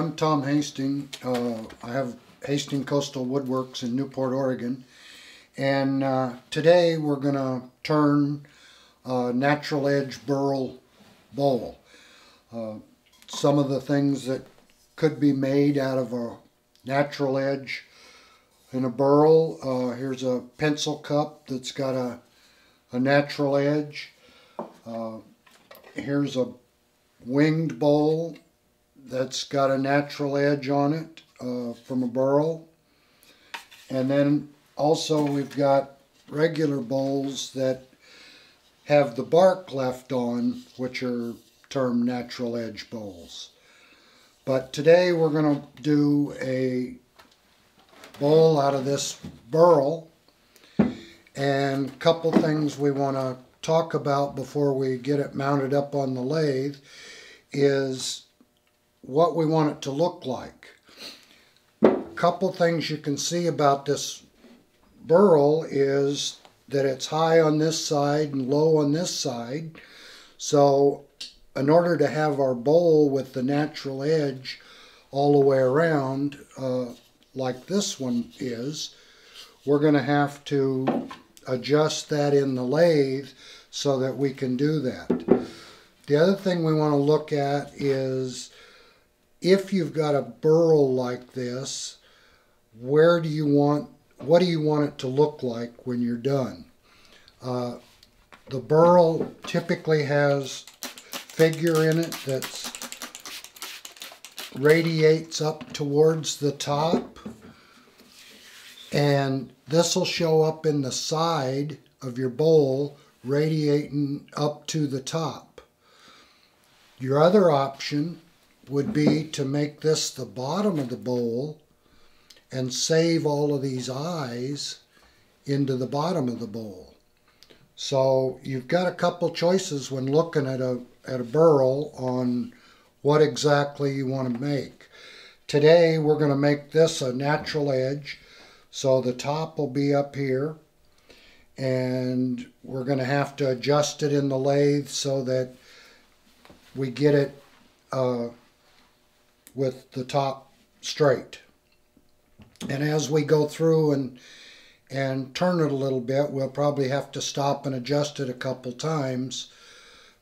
I'm Tom Hasting. I have Hasting Coastal Woodworks in Newport, Oregon. And today we're going to turn a natural edge burl bowl. Some of the things that could be made out of a natural edge in a burl. Here's a pencil cup that's got a natural edge. Here's a winged bowl that's got a natural edge on it from a burl. And then also we've got regular bowls that have the bark left on, which are termed natural edge bowls. But today we're going to do a bowl out of this burl, and a couple things we want to talk about before we get it mounted up on the lathe is what we want it to look like. A couple things you can see about this burl is that it's high on this side and low on this side. So in order to have our bowl with the natural edge all the way around, like this one is, we're going to have to adjust that in the lathe so that we can do that. The other thing we want to look at is if you've got a burl like this, what do you want it to look like when you're done? The burl typically has figure in it that radiates up towards the top, and this will show up in the side of your bowl radiating up to the top. Your other option would be to make this the bottom of the bowl and save all of these eyes into the bottom of the bowl. So you've got a couple choices when looking at a burl on what exactly you want to make. Today we're going to make this a natural edge, so the top will be up here, and we're going to have to adjust it in the lathe so that we get it with the top straight. And as we go through and turn it a little bit, we'll probably have to stop and adjust it a couple times,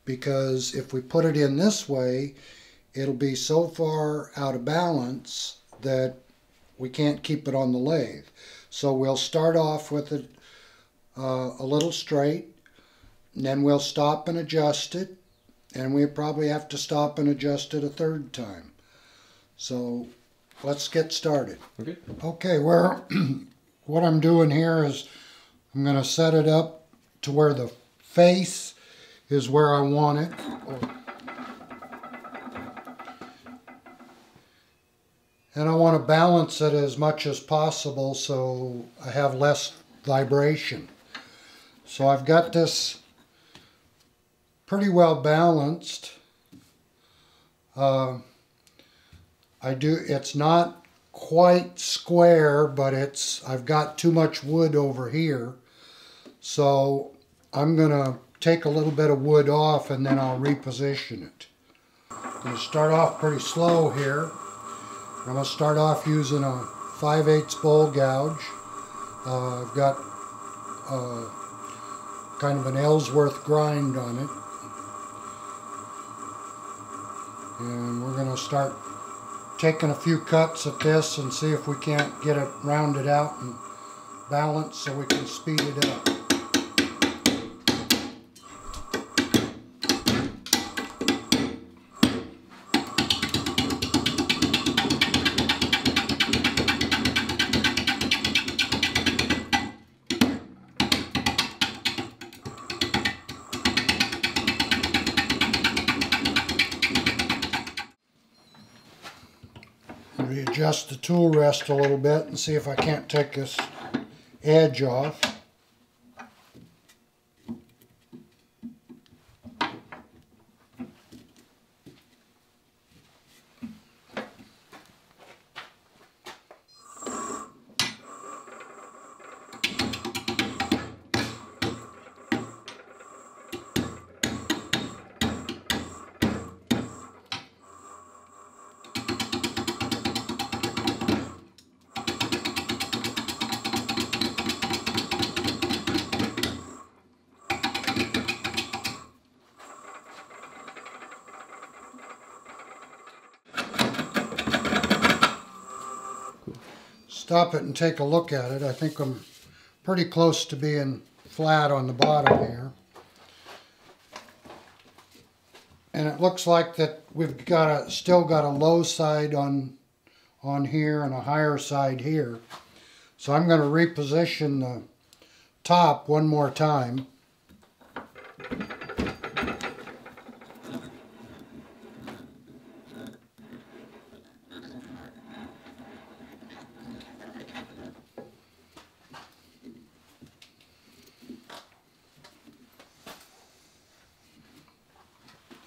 because if we put it in this way, it'll be so far out of balance that we can't keep it on the lathe. So we'll start off with it a little straight, and then we'll stop and adjust it, and we probably have to stop and adjust it a third time. So let's get started. Okay, what I'm doing here is I'm going to set it up to where the face is where I want it. And I want to balance it as much as possible so I have less vibration. So I've got this pretty well balanced. It's not quite square, but I've got too much wood over here. So I'm going to take a little bit of wood off and then I'll reposition it. I'm going to start off pretty slow here. I'm going to start off using a 5/8 bowl gouge. I've got kind of an Ellsworth grind on it. And we're going to start taking a few cuts at this and see if we can't get it rounded out and balanced so we can speed it up. Readjust the tool rest a little bit and see if I can't take this edge off. stop it and take a look at it. I think I'm pretty close to being flat on the bottom here. And it looks like that we've still got a low side on here and a higher side here. So I'm going to reposition the top one more time.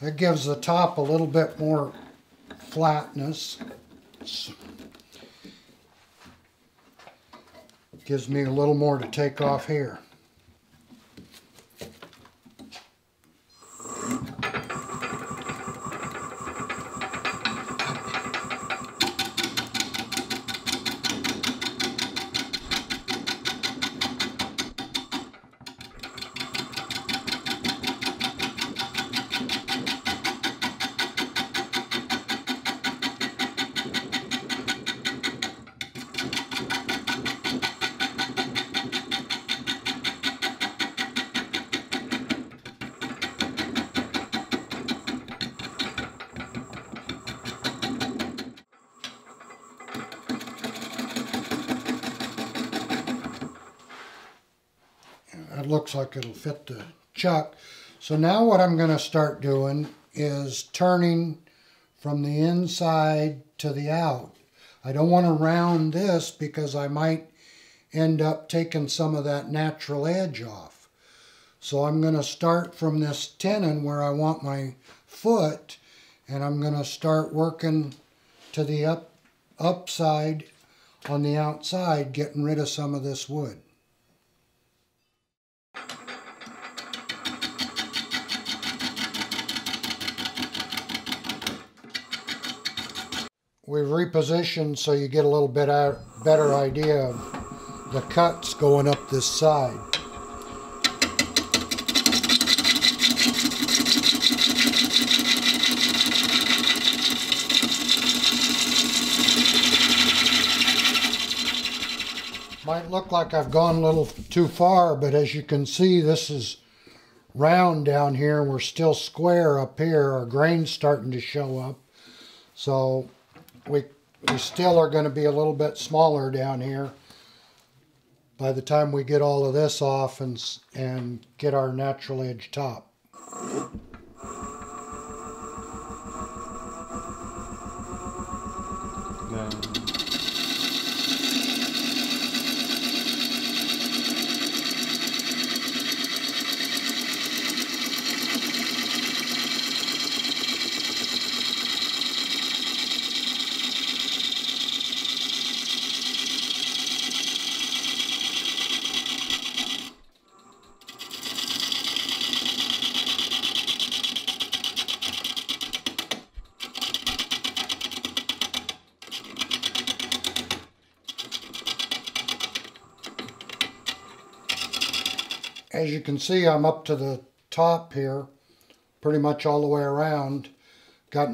That gives the top a little bit more flatness. Gives me a little more to take off here. It looks like it'll fit the chuck. So now what I'm going to start doing is turning from the inside to the out. I don't want to round this because I might end up taking some of that natural edge off. So I'm going to start from this tenon where I want my foot, and I'm going to start working to the upside on the outside, getting rid of some of this wood. We've repositioned so you get a little bit better idea of the cuts going up this side. Might look like I've gone a little too far, but as you can see, this is round down here and we're still square up here. Our grain's starting to show up. So we still are going to be a little bit smaller down here by the time we get all of this off and get our natural edge top. As you can see, I'm up to the top here, pretty much all the way around. Got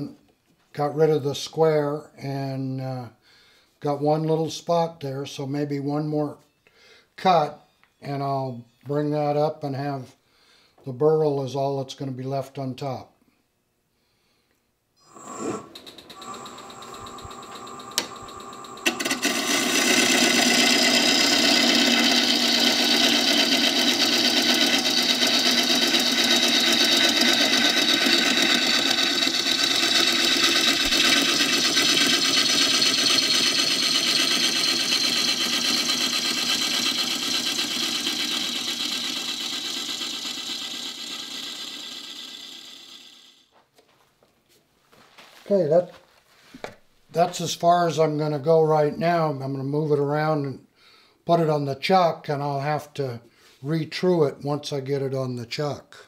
rid of the square and got one little spot there, so maybe one more cut, and I'll bring that up and have the burl is all that's going to be left on top. Okay, that's as far as I'm going to go right now. I'm going to move it around and put it on the chuck, and I'll have to re-true it once I get it on the chuck.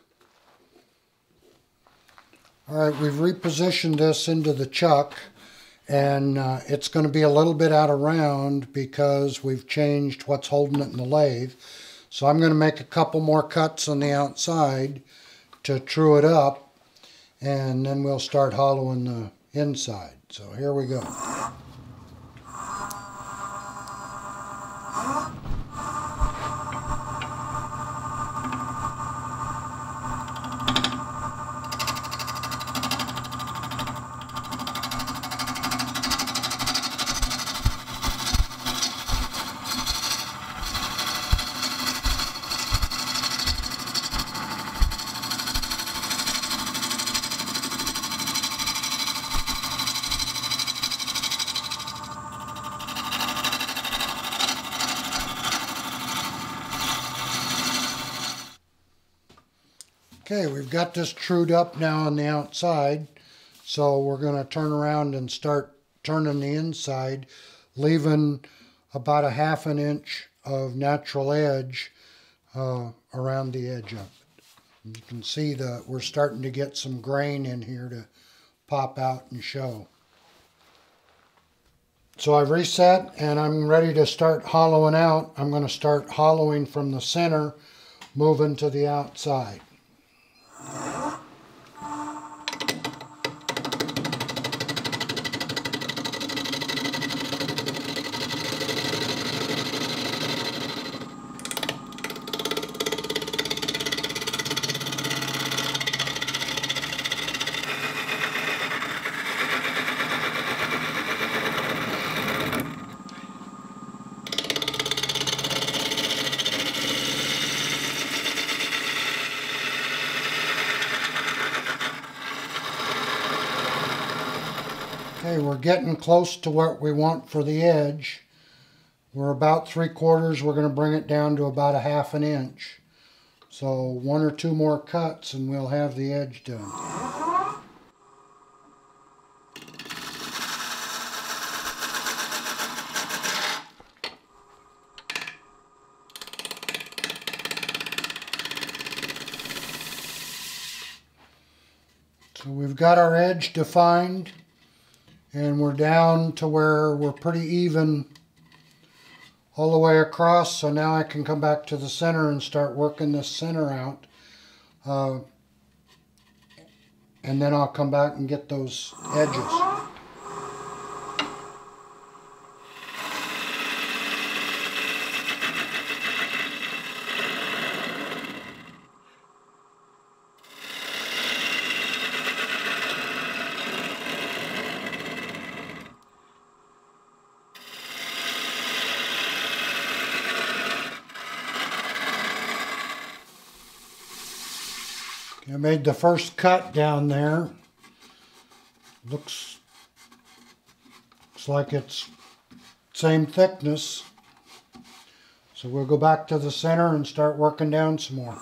Alright, we've repositioned this into the chuck, and it's going to be a little bit out of round because we've changed what's holding it in the lathe. So I'm going to make a couple more cuts on the outside to true it up, and then we'll start hollowing the inside. So here we go. Okay, we've got this trued up now on the outside, so we're going to turn around and start turning the inside, leaving about 1/2 inch of natural edge around the edge of it. And you can see that we're starting to get some grain in here to pop out and show. So I've reset and I'm ready to start hollowing out. I'm going to start hollowing from the center, moving to the outside. Okay, we're getting close to what we want for the edge. We're about 3/4. We're going to bring it down to about 1/2 inch. So 1 or 2 more cuts and we'll have the edge done. So we've got our edge defined. And we're down to where we're pretty even all the way across. So now I can come back to the center and start working this center out. And then I'll come back and get those edges. I made the first cut down there. Looks like it's same thickness. So we'll go back to the center and start working down some more.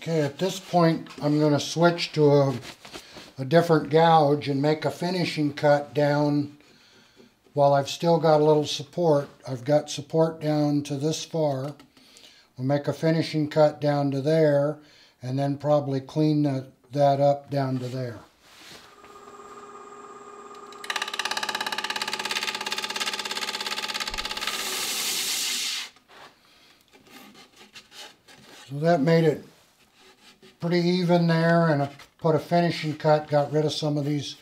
Okay, at this point I'm going to switch to a different gouge and make a finishing cut down while I've still got a little support. I've got support down to this far. We'll make a finishing cut down to there and then probably clean that up down to there. So that made it pretty even there, and I put a finishing cut, got rid of some of these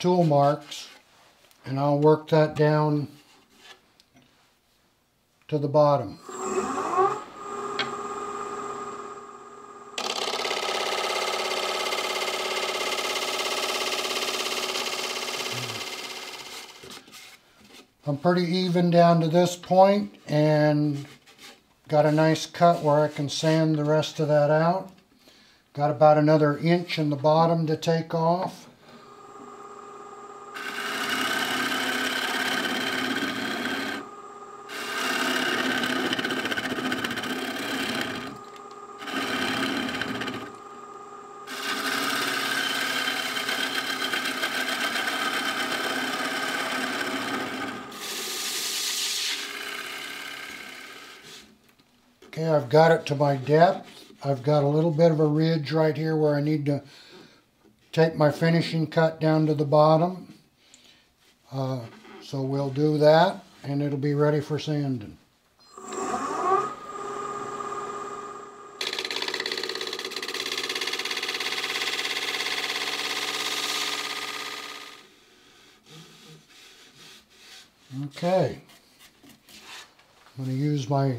tool marks, and I'll work that down to the bottom. I'm pretty even down to this point and got a nice cut where I can sand the rest of that out. Got about another inch in the bottom to take off. Okay, I've got it to my depth. I've got a little bit of a ridge right here where I need to take my finishing cut down to the bottom. So we'll do that and it'll be ready for sanding. Okay, I'm going to use my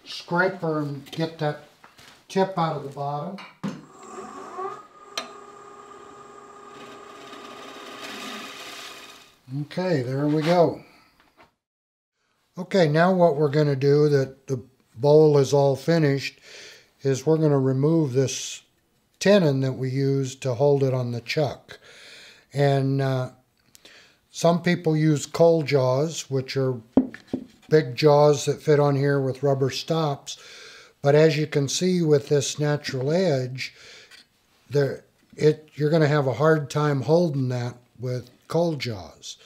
scraper and get that tip out of the bottom. Okay, there we go. Okay, now what we're going to do, that the bowl is all finished, is we're going to remove this tenon that we used to hold it on the chuck. And some people use coal jaws, which are big jaws that fit on here with rubber stops. But as you can see with this natural edge, you're going to have a hard time holding that with coal jaws.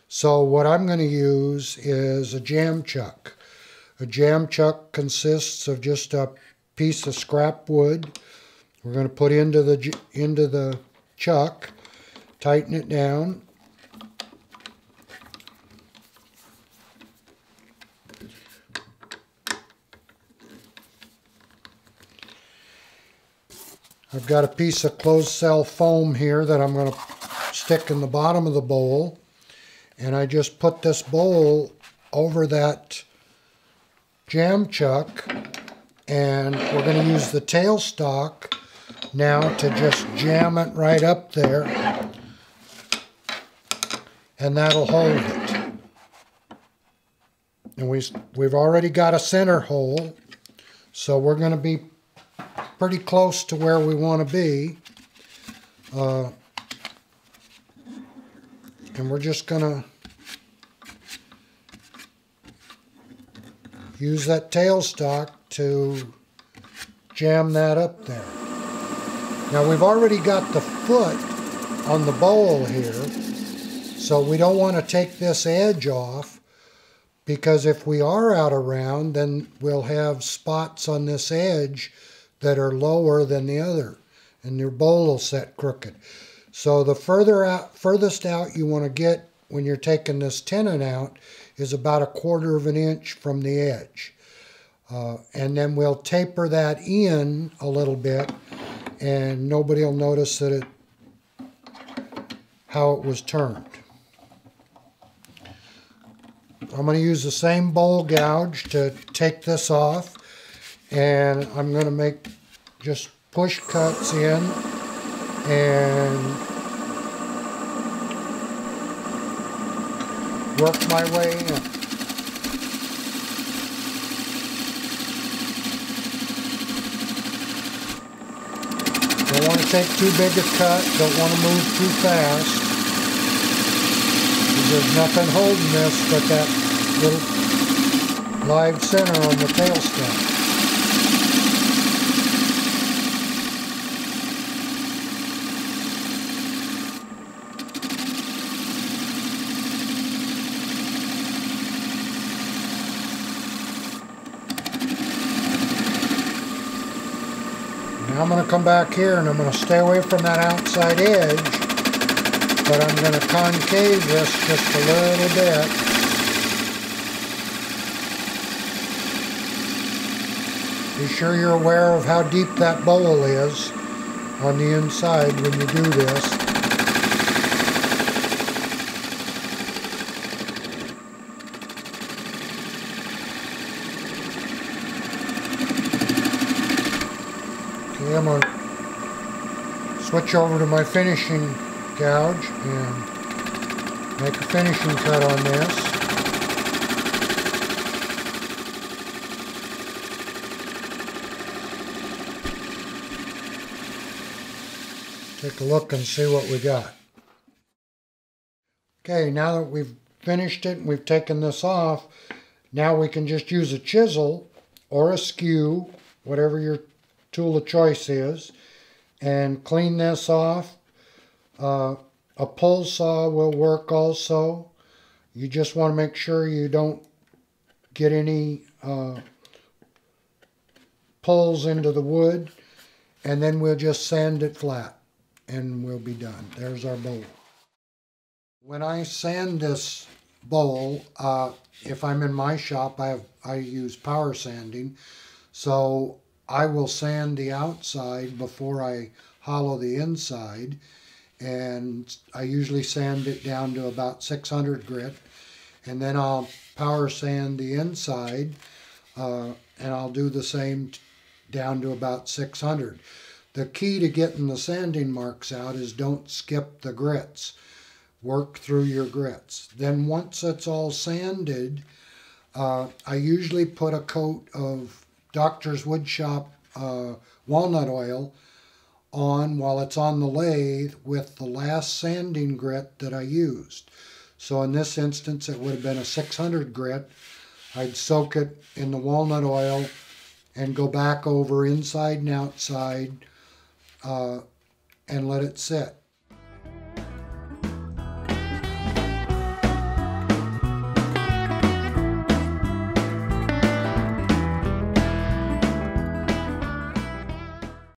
So what I'm going to use is a jam chuck. A jam chuck consists of just a piece of scrap wood. We're going to put into the chuck, tighten it down. I've got a piece of closed cell foam here that I'm going to stick in the bottom of the bowl. And I just put this bowl over that jam chuck, and we're going to use the tailstock now to just jam it right up there, and that'll hold it. And we've already got a center hole, so we're going to be pretty close to where we want to be. And we're just going to use that tailstock to jam that up there. Now we've already got the foot on the bowl here, so we don't want to take this edge off, because if we are out of round, then we'll have spots on this edge that are lower than the other, and your bowl will set crooked. So the furthest out you want to get when you're taking this tenon out is about 1/4 of an inch from the edge. And then we'll taper that in a little bit, and nobody will notice how it was turned. I'm going to use the same bowl gouge to take this off, and I'm going to make just push cuts in and work my way in. Don't want to take too big a cut, don't want to move too fast. There's nothing holding this but that little live center on the tailstock. Now I'm going to come back here and I'm going to stay away from that outside edge, but I'm going to concave this just a little bit. Be sure you're aware of how deep that bowl is on the inside when you do this. I'm going to switch over to my finishing gouge and make a finishing cut on this. Take a look and see what we got. Okay, now that we've finished it and we've taken this off, now we can just use a chisel or a skew, whatever your tool of choice is, and clean this off. A pull saw will work also. You just want to make sure you don't get any pulls into the wood, and then we'll just sand it flat and we'll be done. There's our bowl. When I sand this bowl, if I'm in my shop, I use power sanding, so I will sand the outside before I hollow the inside, and I usually sand it down to about 600 grit, and then I'll power sand the inside, and I'll do the same down to about 600. The key to getting the sanding marks out is don't skip the grits. work through your grits. Then once it's all sanded, I usually put a coat of Doctor's Woodshop walnut oil on while it's on the lathe with the last sanding grit that I used. So in this instance, it would have been a 600 grit. I'd soak it in the walnut oil and go back over inside and outside and let it sit.